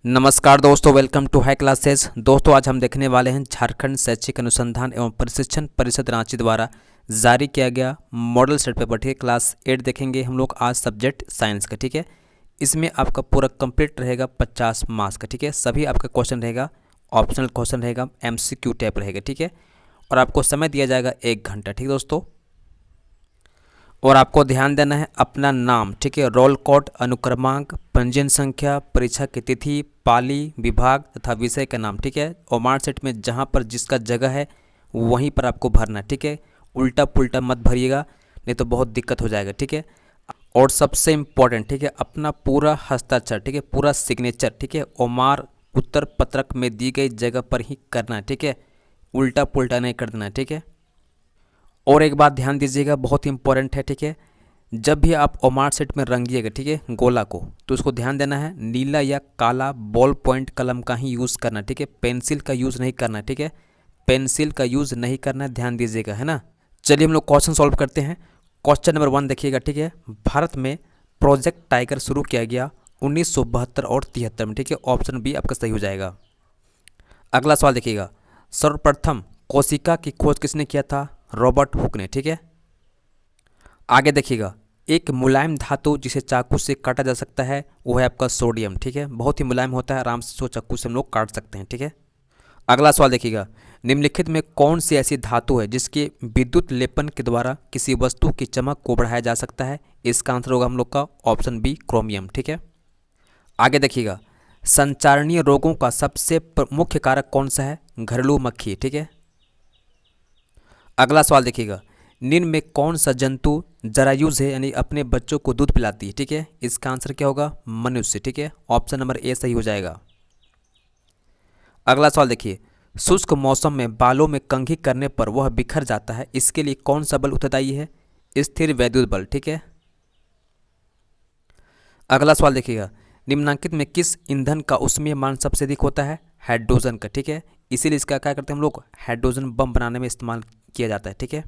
नमस्कार दोस्तों, welcome to high classes. दोस्तों आज हम देखने वाले हैं झारखंड शैक्षिक अनुसंधान एवं प्रशिक्षण परिषद रांची द्वारा जारी किया गया मॉडल सेट पेपर। ठीक है, क्लास 8 देखेंगे हम लोग आज, सब्जेक्ट साइंस का। ठीक है, इसमें आपका पूरा कंप्लीट रहेगा 50 मार्क्स का। ठीक है, सभी आपका क्वेश्चन रहेगा, ऑप्शनल क्वेश्चन रहेगा, MCQ टाइप रहेगा। ठीक है, और आपको समय दिया जाएगा 1 घंटा। ठीक है दोस्तों, और आपको ध्यान देना है अपना नाम, ठीक है, रोल कोड, अनुक्रमांक, पंजीयन संख्या, परीक्षा की तिथि, पाली, विभाग तथा विषय का नाम। ठीक है, और मार्कशीट में जहाँ पर जिसका जगह है वहीं पर आपको भरना। ठीक है, उल्टा पुल्टा मत भरिएगा, नहीं तो बहुत दिक्कत हो जाएगा। ठीक है, और सबसे इम्पोर्टेंट, ठीक है, अपना पूरा हस्ताक्षर, ठीक है, पूरा सिग्नेचर, ठीक है, ओमार उत्तर पत्रक में दी गई जगह पर ही करना है। ठीक है, उल्टा पुल्टा नहीं कर देना। ठीक है, और एक बात ध्यान दीजिएगा, बहुत ही इंपॉर्टेंट है। ठीक है, जब भी आप ओमार सेट में रंगिएगा, ठीक है, गोला को, तो उसको ध्यान देना है नीला या काला बॉल पॉइंट कलम का ही यूज़ करना। ठीक है, पेंसिल का यूज़ नहीं करना। ठीक है, पेंसिल का यूज़ नहीं करना, ध्यान दीजिएगा, है ना। चलिए हम लोग क्वेश्चन सॉल्व करते हैं। क्वेश्चन नंबर 1 देखिएगा। ठीक है, भारत में प्रोजेक्ट टाइगर शुरू किया गया 1972 और 73 में। ठीक है, ऑप्शन बी आपका सही हो जाएगा। अगला सवाल देखिएगा, सर्वप्रथम कोशिका की खोज किसने किया था? रॉबर्ट हुक ने। ठीक है, आगे देखिएगा, एक मुलायम धातु जिसे चाकू से काटा जा सकता है वो है आपका सोडियम। ठीक है, बहुत ही मुलायम होता है, आराम से चाकू से हम लोग काट सकते हैं। ठीक है, अगला सवाल देखिएगा, निम्नलिखित में कौन सी ऐसी धातु है जिसके विद्युत लेपन के द्वारा किसी वस्तु की चमक को बढ़ाया जा सकता है? इसका आंसर होगा हम लोग का ऑप्शन बी, क्रोमियम। ठीक है, आगे देखिएगा, संचारणीय रोगों का सबसे मुख्य कारक कौन सा है? घरेलू मक्खी। ठीक है, अगला सवाल देखिएगा, निम्न में कौन सा जंतु जरायुज है, यानी अपने बच्चों को दूध पिलाती है? ठीक है, इसका आंसर क्या होगा? मनुष्य। ठीक है, ऑप्शन नंबर ए सही हो जाएगा। अगला सवाल देखिए, शुष्क मौसम में बालों में कंघी करने पर वह बिखर जाता है, इसके लिए कौन सा बल उत्तरदायी है? स्थिर वैद्युत बल। ठीक है, अगला सवाल देखिएगा, निम्नांकित में किस ईंधन का ऊष्मीय मान सबसे अधिक होता है? हाइड्रोजन का। ठीक है, इसीलिए इसका क्या करते हैं हम लोग? हाइड्रोजन बम बनाने में इस्तेमाल किया जाता है। ठीक है,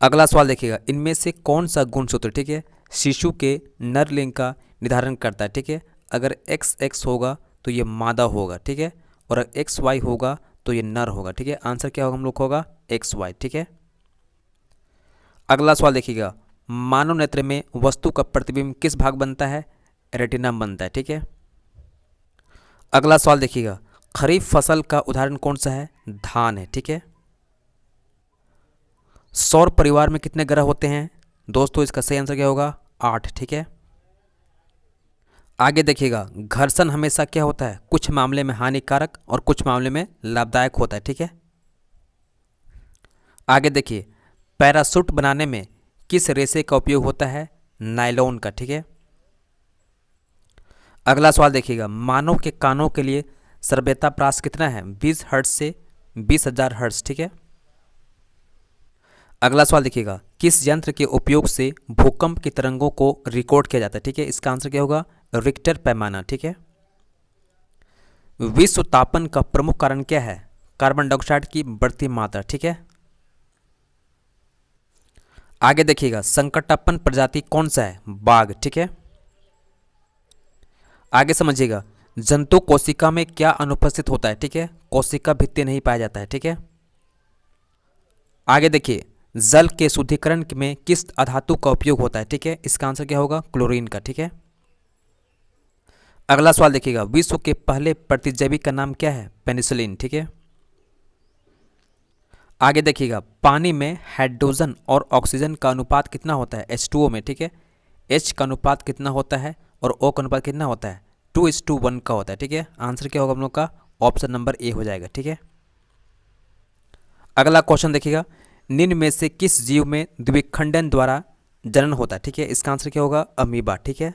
अगला सवाल देखिएगा, इनमें से कौन सा गुणसूत्र, ठीक है, शिशु के नर लिंग का निर्धारण करता है? ठीक है, अगर XX होगा तो ये मादा होगा। ठीक है, और अगर XY होगा तो ये नर होगा। ठीक है, आंसर क्या होगा हम लोग होगा? XY। ठीक है, अगला सवाल देखिएगा, मानव नेत्र में वस्तु का प्रतिबिंब किस भाग बनता है? रेटिना बनता है। ठीक है, अगला सवाल देखिएगा, खरीफ फसल का उदाहरण कौन सा है? धान है। ठीक है, सौर परिवार में कितने ग्रह होते हैं? दोस्तों इसका सही आंसर क्या होगा? 8। ठीक है, आगे देखिएगा, घर्षण हमेशा क्या होता है? कुछ मामले में हानिकारक और कुछ मामले में लाभदायक होता है। ठीक है, आगे देखिए, पैराशूट बनाने में किस रेशे का उपयोग होता है? नायलॉन का। ठीक है, अगला सवाल देखिएगा, मानव के कानों के लिए श्रव्यता प्रास कितना है? 20 हर्ट्ज से 20,000 हर्ट्ज। ठीक है, अगला सवाल देखिएगा, किस यंत्र के उपयोग से भूकंप की तरंगों को रिकॉर्ड किया जाता है? ठीक है, इसका आंसर क्या होगा? रिक्टर पैमाना। ठीक है, विश्व तापन का प्रमुख कारण क्या है? कार्बन डाइऑक्साइड की बढ़ती मात्रा। ठीक है, आगे देखिएगा, संकटापन्न प्रजाति कौन सा है? बाघ। ठीक है, आगे समझिएगा, जंतु कोशिका में क्या अनुपस्थित होता है? ठीक है, कोशिका भित्ति नहीं पाया जाता है। ठीक है, आगे देखिए, जल के शुद्धिकरण में किस अधातु का उपयोग होता है? ठीक है, इसका आंसर क्या होगा? क्लोरीन का। ठीक है, अगला सवाल देखिएगा, विश्व के पहले प्रतिजैविक का नाम क्या है? पेनिसिलिन। ठीक है, आगे देखिएगा, पानी में हाइड्रोजन और ऑक्सीजन का अनुपात कितना होता है? H2O में। ठीक है, H का अनुपात कितना होता है और O का अनुपात कितना होता है? 2:1 का होता है। ठीक है, आंसर क्या होगा हम लोग का? ऑप्शन नंबर ए हो जाएगा। ठीक है, अगला क्वेश्चन देखिएगा, निम्न में से किस जीव में द्विखंडन द्वारा जनन होता है? ठीक है, इसका आंसर क्या होगा? अमीबा। ठीक है,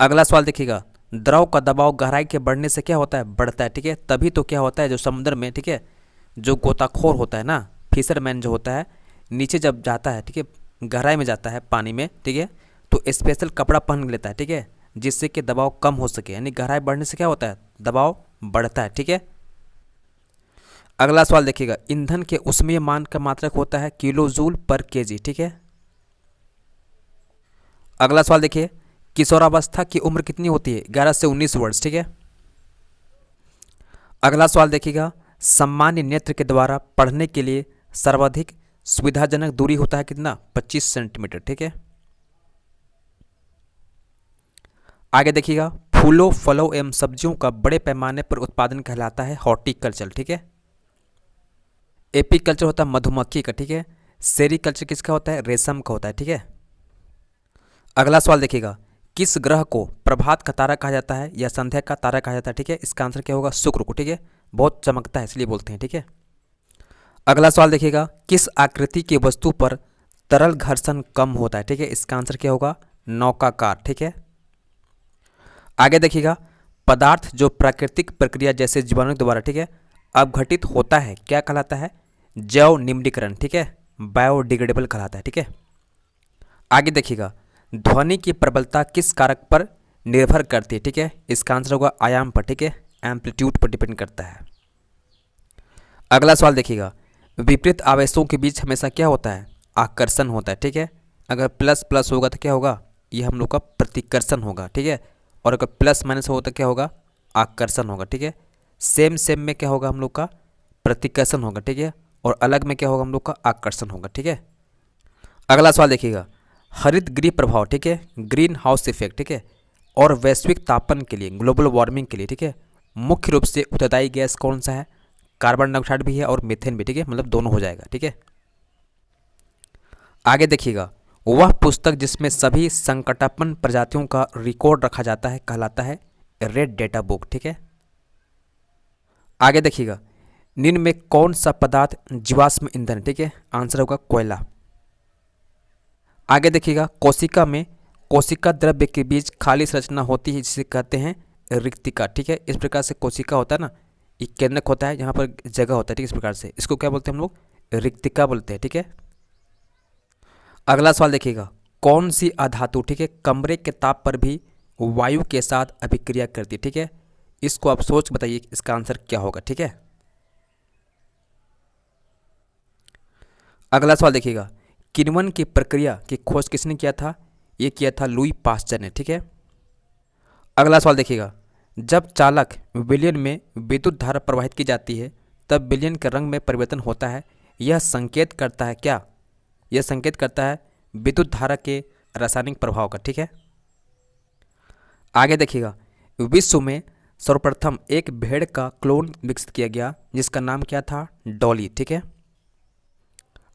अगला सवाल देखिएगा, द्रव का दबाव गहराई के बढ़ने से क्या होता है? बढ़ता है। ठीक है, तभी तो क्या होता है, जो समुद्र में, ठीक है, जो गोताखोर होता है ना, फिशरमैन जो होता है, नीचे जब जाता है, ठीक है, गहराई में जाता है पानी में, ठीक है, तो स्पेशल कपड़ा पहन लेता है। ठीक है, जिससे कि दबाव कम हो सके, यानी गहराई बढ़ने से क्या होता है? दबाव बढ़ता है। ठीक है, अगला सवाल देखिएगा, ईंधन के ऊष्मीय मान का मात्रक होता है किलो जूल पर केजी। ठीक है, अगला सवाल देखिए, किशोरावस्था की उम्र कितनी होती है? 11 से 19 वर्ष, ठीक है। अगला सवाल देखिएगा, सामान्य नेत्र के द्वारा पढ़ने के लिए सर्वाधिक सुविधाजनक दूरी होता है कितना? 25 सेंटीमीटर, ठीक है। आगे देखिएगा, फूलों फलों एवं सब्जियों का बड़े पैमाने पर उत्पादन कहलाता है हॉर्टिकल्चर, ठीक है। एपीकल्चर होता है मधुमक्खी का, ठीक है। सेरीकल्चर किसका होता है? रेशम का होता है, ठीक है। अगला सवाल देखिएगा, किस ग्रह को प्रभात का तारा कहा जाता है या संध्या का तारा कहा जाता है? ठीक है, इसका आंसर क्या होगा? शुक्र को, ठीक है। बहुत चमकता है इसलिए बोलते हैं, ठीक है। अगला सवाल देखिएगा, किस आकृति की वस्तु पर तरल घर्षण कम होता है? ठीक है, इसका आंसर क्या होगा? नौकाकार, ठीक है। आगे देखिएगा, पदार्थ जो प्राकृतिक प्रक्रिया जैसे जीवाणु द्वारा, ठीक है, अपघटित होता है क्या कहलाता है? जैव निम्नीकरण, ठीक है, बायोडिग्रेडेबल कहलाता है, ठीक है। आगे देखिएगा, ध्वनि की प्रबलता किस कारक पर निर्भर करती है? ठीक है, इसका आंसर होगा आयाम पर, ठीक है, एम्पलीट्यूड पर डिपेंड करता है। अगला सवाल देखिएगा, विपरीत आवेशों के बीच हमेशा क्या होता है? आकर्षण होता है, ठीक है। अगर प्लस प्लस होगा तो क्या होगा? ये हम लोग का प्रतिकर्षण होगा, ठीक है। और अगर प्लस माइनस होगा तो क्या होगा? आकर्षण होगा, ठीक है। सेम सेम में क्या होगा? हम लोग का प्रतिकर्षण होगा, ठीक है। और अलग में क्या होगा? हम लोग का आकर्षण होगा, ठीक है। अगला सवाल देखिएगा, हरित गृह प्रभाव, ठीक है, ग्रीन हाउस इफेक्ट, ठीक है, और वैश्विक तापन के लिए, ग्लोबल वार्मिंग के लिए, ठीक है, मुख्य रूप से उत्तरदायी गैस कौन सा है? कार्बन डाइऑक्साइड भी है और मीथेन भी, ठीक है, मतलब दोनों हो जाएगा, ठीक है। आगे देखिएगा, वह पुस्तक जिसमें सभी संकटापन्न प्रजातियों का रिकॉर्ड रखा जाता है कहलाता है रेड डेटा बुक, ठीक है। आगे देखिएगा, निम्न में कौन सा पदार्थ जीवाश्म ईंधन है? ठीक है, आंसर होगा कोयला। आगे देखिएगा, कोशिका में कोशिका द्रव्य के बीच खाली संरचना होती है जिसे कहते हैं रिक्तिका, ठीक है। इस प्रकार से कोशिका होता है ना, एक केंद्रक होता है यहाँ पर जगह होता है, ठीक है। इस प्रकार से इसको क्या बोलते हैं हम लोग? रिक्तिका बोलते हैं, ठीक है। अगला सवाल देखिएगा, कौन सी अधातु, ठीक है, कमरे के ताप पर भी वायु के साथ अभिक्रिया करती है? ठीक है, इसको आप सोच बताइए इसका आंसर क्या होगा, ठीक है। अगला सवाल देखिएगा, किण्वन की प्रक्रिया की खोज किसने किया था? ये किया था लुई पास्चर ने, ठीक है। अगला सवाल देखिएगा, जब चालक विलयन में विद्युत धारा प्रवाहित की जाती है तब विलयन के रंग में परिवर्तन होता है, यह संकेत करता है क्या? यह संकेत करता है विद्युत धारा के रासायनिक प्रभाव का, ठीक है। आगे देखिएगा, विश्व में सर्वप्रथम एक भेड़ का क्लोन विकसित किया गया जिसका नाम क्या था? डॉली, ठीक है।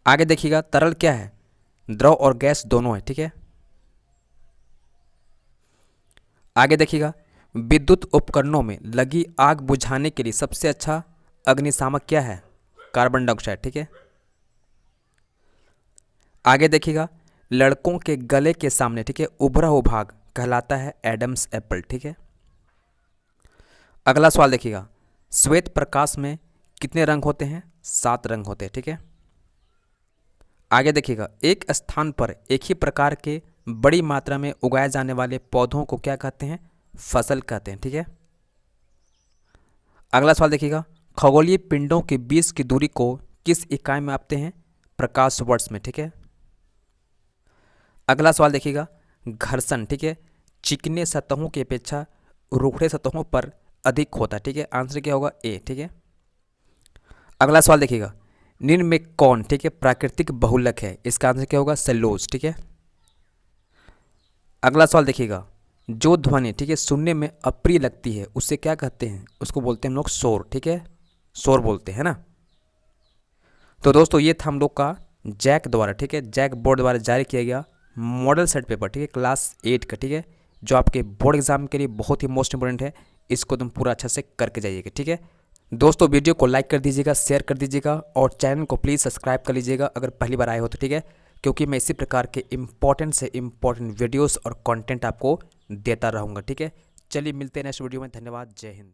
आगे देखिएगा, तरल क्या है? द्रव और गैस दोनों है, ठीक है। आगे देखिएगा, विद्युत उपकरणों में लगी आग बुझाने के लिए सबसे अच्छा अग्निशामक क्या है? कार्बन डाइऑक्साइड, ठीक है। आगे देखिएगा, लड़कों के गले के सामने, ठीक है, उभरा हुआ भाग कहलाता है एडम्स एप्पल, ठीक है। अगला सवाल देखिएगा, श्वेत प्रकाश में कितने रंग होते हैं? 7 रंग होते हैं, ठीक है। आगे देखिएगा, एक स्थान पर एक ही प्रकार के बड़ी मात्रा में उगाए जाने वाले पौधों को क्या कहते हैं? फसल कहते हैं, ठीक है। अगला सवाल देखिएगा, खगोलीय पिंडों के बीच की दूरी को किस इकाई में मापते हैं? प्रकाश वर्ष में, ठीक है। अगला सवाल देखिएगा, घर्षण, ठीक है, चिकने सतहों की अपेक्षा रूखड़े सतहों पर अधिक होता है, ठीक है। आंसर क्या होगा? ए, ठीक है। अगला सवाल देखिएगा, निम्न में कौन, ठीक है, प्राकृतिक बहुलक है? इसका आंसर क्या होगा? सेलुलोज, ठीक है। अगला सवाल देखिएगा, जो ध्वनि, ठीक है, सुनने में अप्रिय लगती है उसे क्या कहते हैं? उसको बोलते हैं हम लोग शोर, ठीक है, शोर बोलते हैं ना। तो दोस्तों ये था हम लोग का जैक द्वारा, ठीक है, जैक बोर्ड द्वारा जारी किया गया मॉडल सेट पेपर, ठीक है, क्लास 8 का, ठीक है, जो आपके बोर्ड एग्जाम के लिए बहुत ही मोस्ट इंपॉर्टेंट है। इसको तुम पूरा अच्छा से करके जाइएगा, ठीक है। दोस्तों वीडियो को लाइक कर दीजिएगा, शेयर कर दीजिएगा और चैनल को प्लीज़ सब्सक्राइब कर लीजिएगा अगर पहली बार आए हो तो, ठीक है, क्योंकि मैं इसी प्रकार के इंपॉर्टेंट से इंपॉर्टेंट वीडियोस और कंटेंट आपको देता रहूँगा, ठीक है। चलिए मिलते हैं नेक्स्ट वीडियो में, धन्यवाद, जय हिंद।